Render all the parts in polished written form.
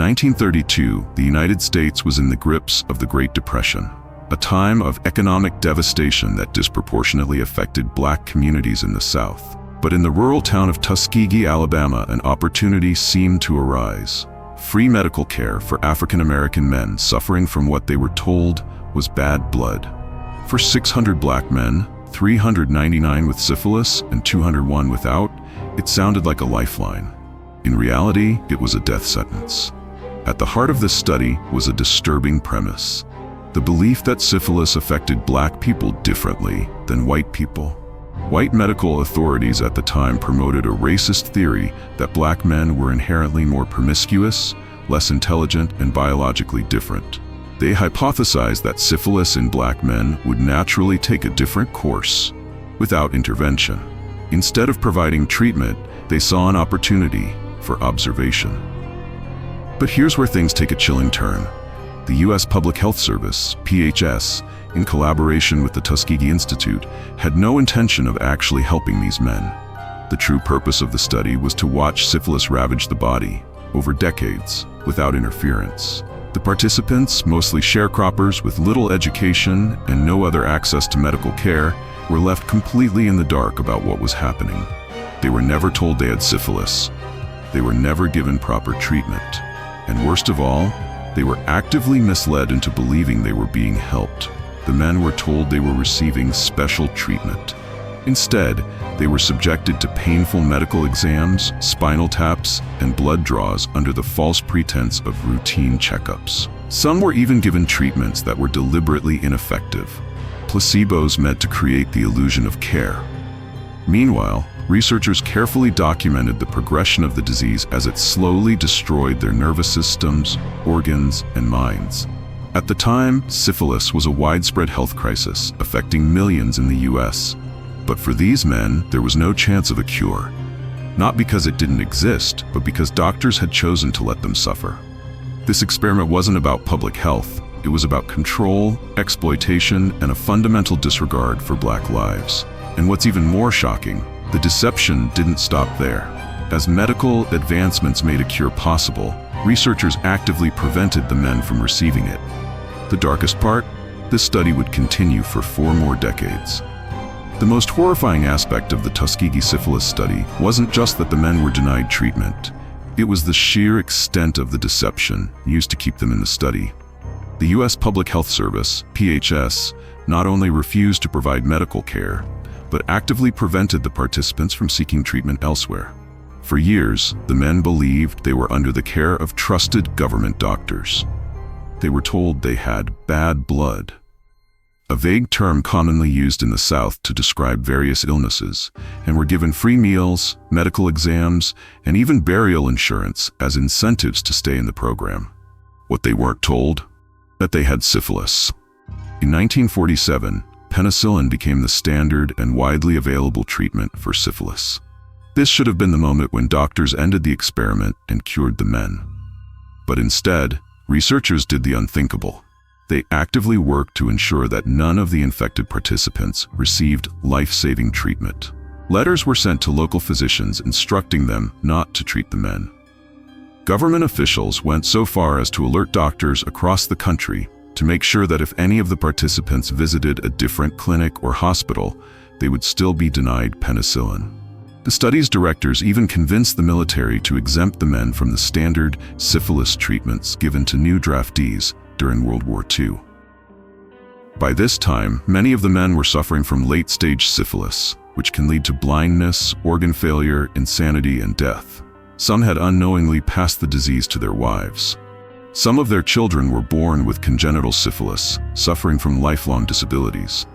1932, the United States was in the grips of the Great Depression, a time of economic devastation that disproportionately affected black communities in the South. But in the rural town of Tuskegee, Alabama, an opportunity seemed to arise. Free medical care for African American men suffering from what they were told was bad blood. For 600 black men, 399 with syphilis and 201 without, it sounded like a lifeline. In reality, it was a death sentence. At the heart of this study was a disturbing premise: the belief that syphilis affected black people differently than white people. White medical authorities at the time promoted a racist theory that black men were inherently more promiscuous, less intelligent, and biologically different. They hypothesized that syphilis in black men would naturally take a different course without intervention. Instead of providing treatment, they saw an opportunity for observation. But here's where things take a chilling turn. The U.S. Public Health Service, PHS, in collaboration with the Tuskegee Institute, had no intention of actually helping these men. The true purpose of the study was to watch syphilis ravage the body over decades without interference. The participants, mostly sharecroppers with little education and no other access to medical care, were left completely in the dark about what was happening. They were never told they had syphilis. They were never given proper treatment. And worst of all, they were actively misled into believing they were being helped. The men were told they were receiving special treatment. Instead, they were subjected to painful medical exams, spinal taps, and blood draws under the false pretense of routine checkups. Some were even given treatments that were deliberately ineffective, placebos meant to create the illusion of care. Meanwhile, researchers carefully documented the progression of the disease as it slowly destroyed their nervous systems, organs, and minds. At the time, syphilis was a widespread health crisis affecting millions in the U.S. But for these men, there was no chance of a cure. Not because it didn't exist, but because doctors had chosen to let them suffer. This experiment wasn't about public health. It was about control, exploitation, and a fundamental disregard for black lives. And what's even more shocking, the deception didn't stop there. As medical advancements made a cure possible, researchers actively prevented the men from receiving it. The darkest part? This study would continue for 4 more decades. The most horrifying aspect of the Tuskegee syphilis study wasn't just that the men were denied treatment. It was the sheer extent of the deception used to keep them in the study. The U.S. Public Health Service, PHS, not only refused to provide medical care, but actively prevented the participants from seeking treatment elsewhere. For years, the men believed they were under the care of trusted government doctors. They were told they had bad blood, a vague term commonly used in the South to describe various illnesses, and were given free meals, medical exams, and even burial insurance as incentives to stay in the program. What they weren't told? That they had syphilis. In 1947, penicillin became the standard and widely available treatment for syphilis. This should have been the moment when doctors ended the experiment and cured the men. But instead, researchers did the unthinkable. They actively worked to ensure that none of the infected participants received life-saving treatment. Letters were sent to local physicians instructing them not to treat the men. Government officials went so far as to alert doctors across the country to make sure that if any of the participants visited a different clinic or hospital, they would still be denied penicillin. The study's directors even convinced the military to exempt the men from the standard syphilis treatments given to new draftees during World War II. By this time, many of the men were suffering from late-stage syphilis, which can lead to blindness, organ failure, insanity, and death. Some had unknowingly passed the disease to their wives. Some of their children were born with congenital syphilis, suffering from lifelong disabilities.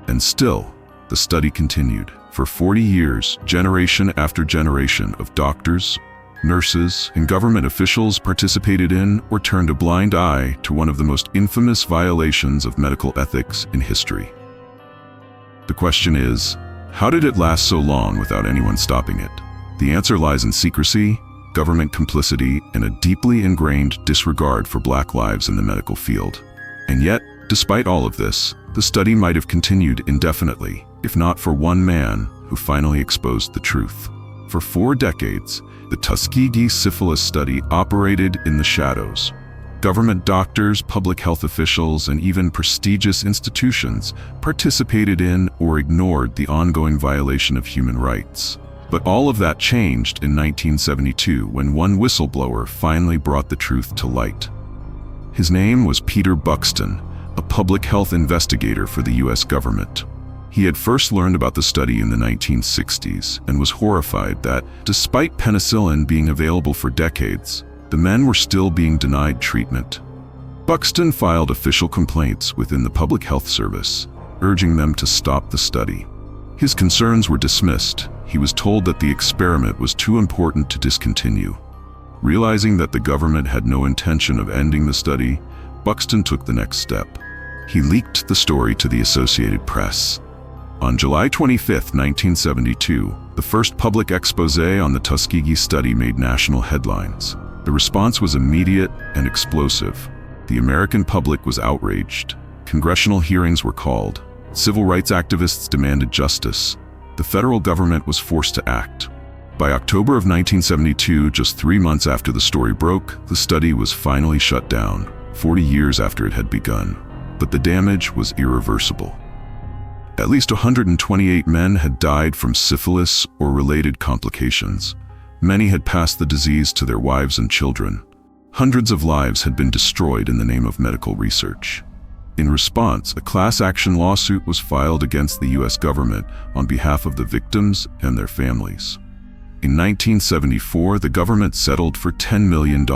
And still, the study continued. For 40 years, generation after generation of doctors, nurses, and government officials participated in or turned a blind eye to one of the most infamous violations of medical ethics in history. The question is, how did it last so long without anyone stopping it? The answer lies in secrecy, government complicity, and a deeply ingrained disregard for black lives in the medical field. And yet, despite all of this, the study might have continued indefinitely, if not for one man who finally exposed the truth. For 4 decades, the Tuskegee syphilis study operated in the shadows. Government doctors, public health officials, and even prestigious institutions participated in or ignored the ongoing violation of human rights. But all of that changed in 1972 when one whistleblower finally brought the truth to light. His name was Peter Buxton, a public health investigator for the U.S. government. He had first learned about the study in the 1960s and was horrified that, despite penicillin being available for decades, the men were still being denied treatment. Buxton filed official complaints within the Public Health Service, urging them to stop the study. His concerns were dismissed. He was told that the experiment was too important to discontinue. Realizing that the government had no intention of ending the study, Buxton took the next step. He leaked the story to the Associated Press. On July 25, 1972, the first public expose on the Tuskegee study made national headlines. The response was immediate and explosive. The American public was outraged. Congressional hearings were called. Civil rights activists demanded justice. The federal government was forced to act. By October of 1972, just 3 months after the story broke, the study was finally shut down, 40 years after it had begun. But the damage was irreversible. At least 128 men had died from syphilis or related complications. Many had passed the disease to their wives and children. Hundreds of lives had been destroyed in the name of medical research. In response, a class action lawsuit was filed against the U.S. government on behalf of the victims and their families. In 1974, the government settled for $10 million,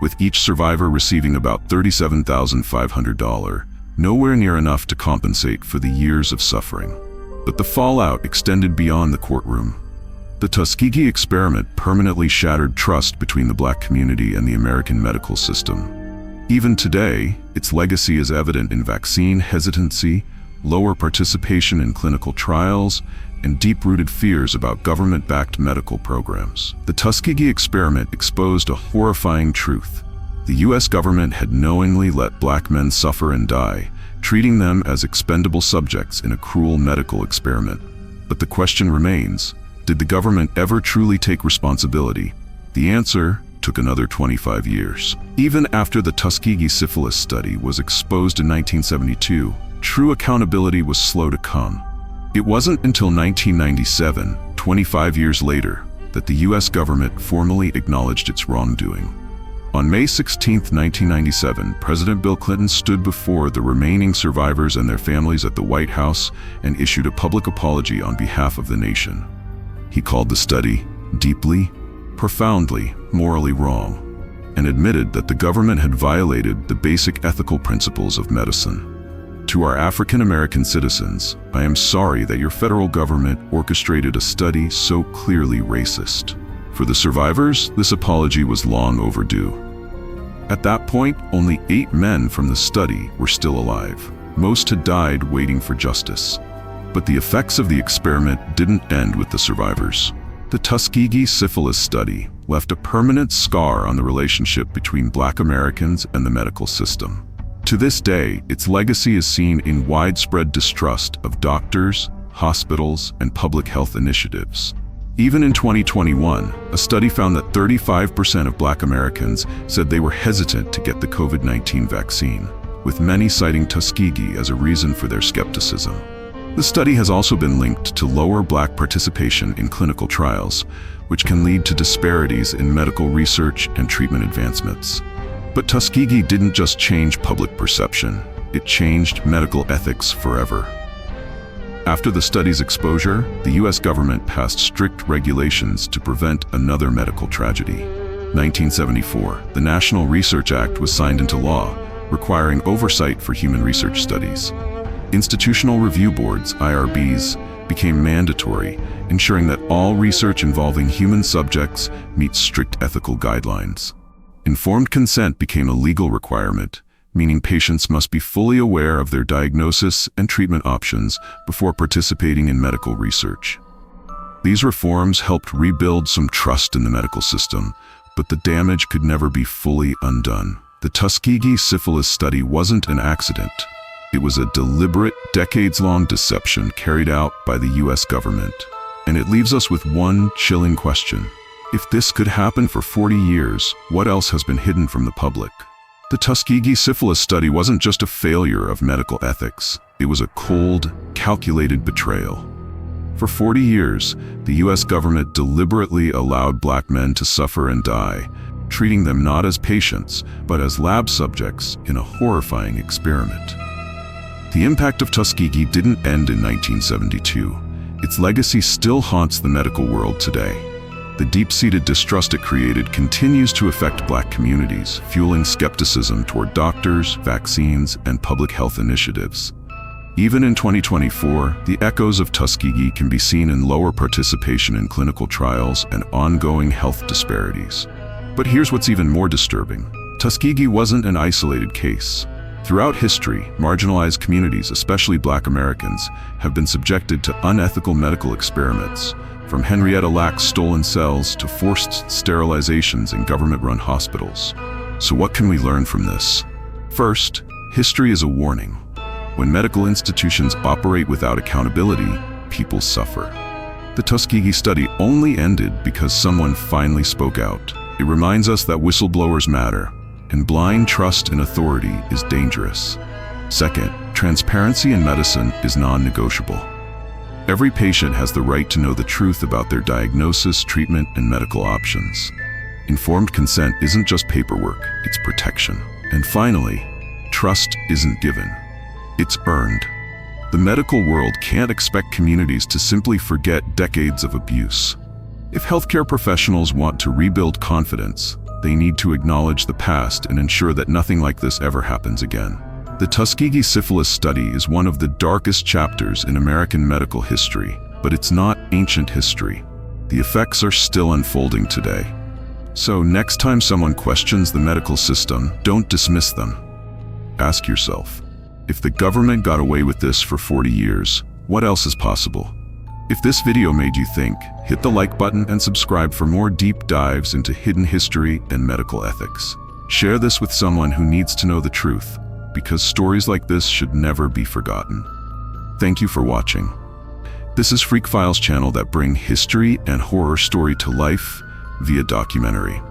with each survivor receiving about $37,500, nowhere near enough to compensate for the years of suffering. But the fallout extended beyond the courtroom. The Tuskegee experiment permanently shattered trust between the Black community and the American medical system. Even today, its legacy is evident in vaccine hesitancy, lower participation in clinical trials, and deep-rooted fears about government-backed medical programs. The Tuskegee experiment exposed a horrifying truth. The U.S. government had knowingly let Black men suffer and die, treating them as expendable subjects in a cruel medical experiment. But the question remains, did the government ever truly take responsibility? The answer took another 25 years. Even after the Tuskegee syphilis study was exposed in 1972, true accountability was slow to come. It wasn't until 1997, 25 years later, that the U.S. government formally acknowledged its wrongdoing. On May 16, 1997, President Bill Clinton stood before the remaining survivors and their families at the White House and issued a public apology on behalf of the nation. He called the study deeply, profoundly, morally wrong, and admitted that the government had violated the basic ethical principles of medicine. To our African American citizens, I am sorry that your federal government orchestrated a study so clearly racist. For the survivors, this apology was long overdue. At that point, only 8 men from the study were still alive. Most had died waiting for justice. But the effects of the experiment didn't end with the survivors. The Tuskegee syphilis study left a permanent scar on the relationship between Black Americans and the medical system. To this day, its legacy is seen in widespread distrust of doctors, hospitals, and public health initiatives. Even in 2021, a study found that 35% of Black Americans said they were hesitant to get the COVID-19 vaccine, with many citing Tuskegee as a reason for their skepticism. The study has also been linked to lower Black participation in clinical trials, which can lead to disparities in medical research and treatment advancements. But Tuskegee didn't just change public perception, it changed medical ethics forever. After the study's exposure, the U.S. government passed strict regulations to prevent another medical tragedy. 1974, the National Research Act was signed into law, requiring oversight for human research studies. Institutional review boards, IRBs, became mandatory, ensuring that all research involving human subjects meets strict ethical guidelines. Informed consent became a legal requirement, meaning patients must be fully aware of their diagnosis and treatment options before participating in medical research. These reforms helped rebuild some trust in the medical system, but the damage could never be fully undone. The Tuskegee syphilis study wasn't an accident. It was a deliberate, decades-long deception carried out by the U.S. government. And it leaves us with one chilling question. If this could happen for 40 years, what else has been hidden from the public? The Tuskegee syphilis study wasn't just a failure of medical ethics. It was a cold, calculated betrayal. For 40 years, the US government deliberately allowed black men to suffer and die, treating them not as patients, but as lab subjects in a horrifying experiment. The impact of Tuskegee didn't end in 1972. Its legacy still haunts the medical world today. The deep-seated distrust it created continues to affect black communities, fueling skepticism toward doctors, vaccines, and public health initiatives. Even in 2024, the echoes of Tuskegee can be seen in lower participation in clinical trials and ongoing health disparities. But here's what's even more disturbing. Tuskegee wasn't an isolated case. Throughout history, marginalized communities, especially Black Americans, have been subjected to unethical medical experiments, from Henrietta Lacks' stolen cells to forced sterilizations in government-run hospitals. So what can we learn from this? First, history is a warning. When medical institutions operate without accountability, people suffer. The Tuskegee study only ended because someone finally spoke out. It reminds us that whistleblowers matter, and blind trust in authority is dangerous. Second, transparency in medicine is non-negotiable. Every patient has the right to know the truth about their diagnosis, treatment, and medical options. Informed consent isn't just paperwork, it's protection. And finally, trust isn't given, it's earned. The medical world can't expect communities to simply forget decades of abuse. If healthcare professionals want to rebuild confidence, they need to acknowledge the past and ensure that nothing like this ever happens again. The Tuskegee syphilis study is one of the darkest chapters in American medical history, but it's not ancient history. The effects are still unfolding today. So next time someone questions the medical system, don't dismiss them. Ask yourself, if the government got away with this for 40 years, what else is possible? If this video made you think, hit the like button and subscribe for more deep dives into hidden history and medical ethics. Share this with someone who needs to know the truth, because stories like this should never be forgotten. Thank you for watching. This is Freak Files channel that bring history and horror story to life via documentary.